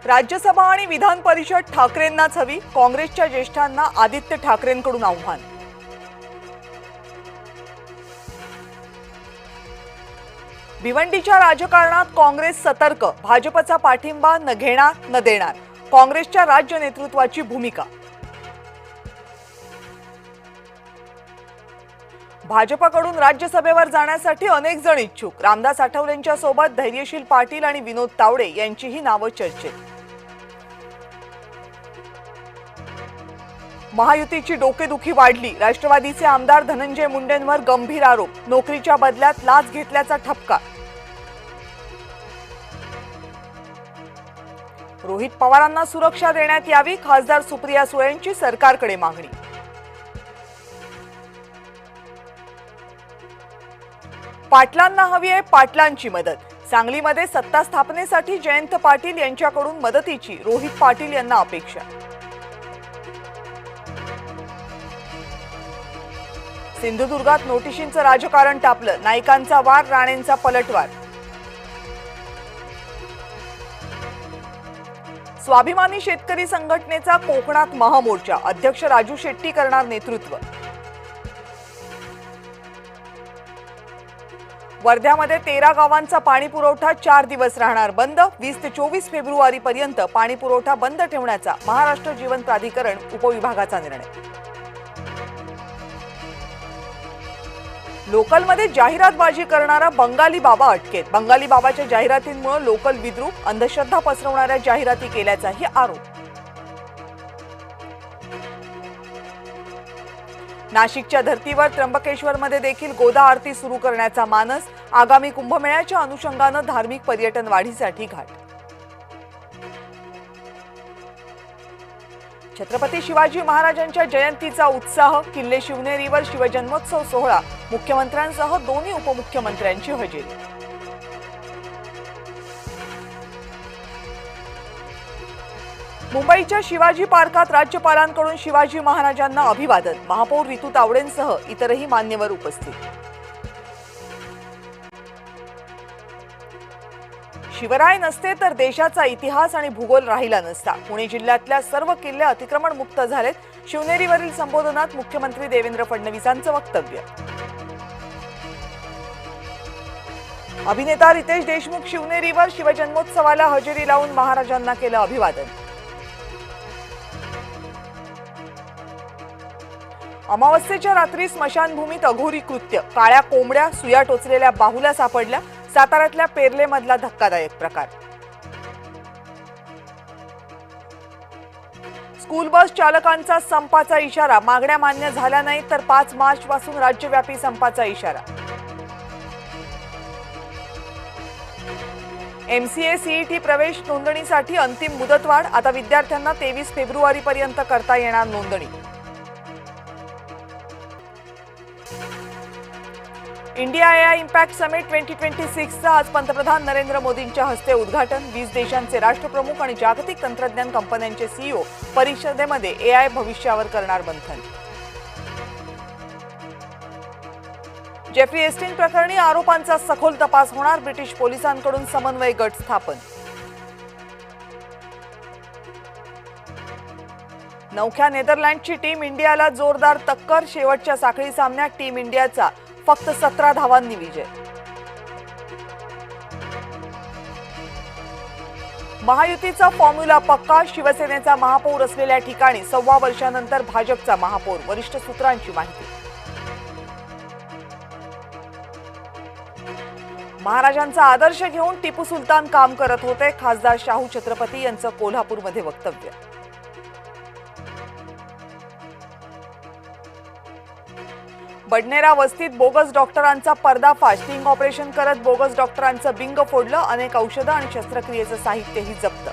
राज्यसभा आणि विधान परिषद ठाकरेंनाच हवी, काँग्रेसच्या ज्येष्ठांना आदित्य ठाकरेंकडून आव्हान। भिवंडीच्या राजकारणात काँग्रेस सतर्क, भाजपचा पाठिंबा न घेणार न देणार, काँग्रेसच्या राज्य नेतृत्वाची भूमिका। भाजपकडून राज्यसभेवर जाण्यासाठी अनेक जण इच्छुक, रामदास आठवलेंच्या सोबत धैर्यशील पाटील आणि विनोद तावडे यांचीही नावं चर्चेत। महायुतीची डोकेदुखी वाढली, राष्ट्रवादीचे आमदार धनंजय मुंडेंवर गंभीर आरोप, नोकरीच्या बदल्यात लाच घेतल्याचा ठपका। रोहित पवारांना सुरक्षा देण्यात यावी, खासदार सुप्रिया सुळेंची सरकारकडे मागणी। पाटलांना हवी आहे पाटलांची मदत, सांगलीमध्ये सत्ता स्थापनेसाठी जयंत पाटील यांच्याकडून मदतीची रोहित पाटील यांना अपेक्षा। सिंधुदुर्गात नोटिशींचं राजकारण तापलं, नाईकांचा वार, राणेंचा पलटवार। स्वाभिमानी शेतकरी संघटनेचा कोकणात महामोर्चा, अध्यक्ष राजू शेट्टी करणार नेतृत्व। वर्ध्यामध्ये 13 गावांचा पाणी पुरवठा 4 दिवस राहणार बंद, 20 ते 24 फेब्रुवारी पर्यंत पाणी पुरवठा बंद ठेवण्याचा महाराष्ट्र जीवन प्राधिकरण उपविभागाचा निर्णय। लोकलमध्ये जाहिरातबाजी करणारा बंगाली बाबा अटकेत, बंगाली बाबाच्या जाहिरातींमुळे लोकल विद्रूप, अंधश्रद्धा पसरवणाऱ्या जाहिराती केल्याचाही आरोप। नाशिकच्या धर्तीवर त्र्यंबकेश्वरमध्ये देखील गोदा आरती सुरू करण्याचा मानस, आगामी कुंभमेळ्याच्या अनुषंगाने धार्मिक पर्यटन वाढीसाठी घाट। छत्रपती शिवाजी महाराजांच्या जयंतीचा उत्साह, किल्ले शिवनेरीवर शिवजन्मोत्सव सोहळा, मुख्यमंत्र्यांसह दोन्ही उपमुख्यमंत्र्यांची हजेरी। मुंबईच्या शिवाजी पार्कात राज्यपालांकडून शिवाजी महाराजांना अभिवादन, महापौर रितू तावडेंसह इतरही मान्यवर उपस्थित। शिवराय नसते तर देशाचा इतिहास आणि भूगोल राहिला नसता, पुणे जिल्ह्यातल्या सर्व किल्ले अतिक्रमण मुक्त झालेत, शिवनेरीवरील संबोधनात मुख्यमंत्री देवेंद्र फडणवीसांचं वक्तव्य। अभिनेता रितेश देशमुख शिवनेरीवर शिवजन्मोत्सवाला हजेरी लावून महाराजांना केलं अभिवादन। अमावस्येच्या रात्री स्मशानभूमीत अघोरी कृत्य, काळ्या कोंबड्या, सुया टोचलेल्या बाहुल्या सापडल्या, साताऱ्यातल्या पेरलेमधला धक्कादायक प्रकार। स्कूल बस चालकांचा संपाचा इशारा, मागण्या मान्य झाल्या नाही तर 5 मार्च पासून राज्यव्यापी संपाचा इशारा। MCA CET प्रवेश नोंदणीसाठी अंतिम मुदतवाढ, आता विद्यार्थ्यांना 23 फेब्रुवारी पर्यंत करता येणार नोंदणी। इंडिया AI इम्पॅक्ट समिट 2026चं आज पंतप्रधान नरेंद्र मोदींच्या हस्ते उद्घाटन, 20 देशांचे राष्ट्रप्रमुख आणि जागतिक तंत्रज्ञान कंपन्यांचे CEO परिषदेमध्ये AI भविष्यावर करणार मंथन। जेफ्री एस्टिन प्रकरणी आरोपांचा सखोल तपास होणार, ब्रिटिश पोलिसांकडून समन्वय गट स्थापन। नौख्या नेदरलँडची टीम इंडियाला जोरदार टक्कर, शेवटच्या साखळी सामन्यात टीम इंडियाचा फक्त 17 धावांनी विजय। महायुतीचा फॉर्म्युला पक्का, शिवसेनेचा महापौर असलेल्या ठिकाणी 1.25 वर्षानंतर भाजपचा महापौर, वरिष्ठ सूत्रांची माहिती। महाराजांचा आदर्श घेऊन टिपू सुलतान काम करत होते, खासदार शाहू छत्रपती यांचं कोल्हापूरमध्ये वक्तव्य। बडनेरा वस्तीत बोगस डॉक्टरांचा पर्दाफाश, स्टिंग ऑपरेशन करत बोगस डॉक्टरांचं बिंग फोडलं, अनेक औषधं आणि शस्त्रक्रियेचं साहित्यही जप्त।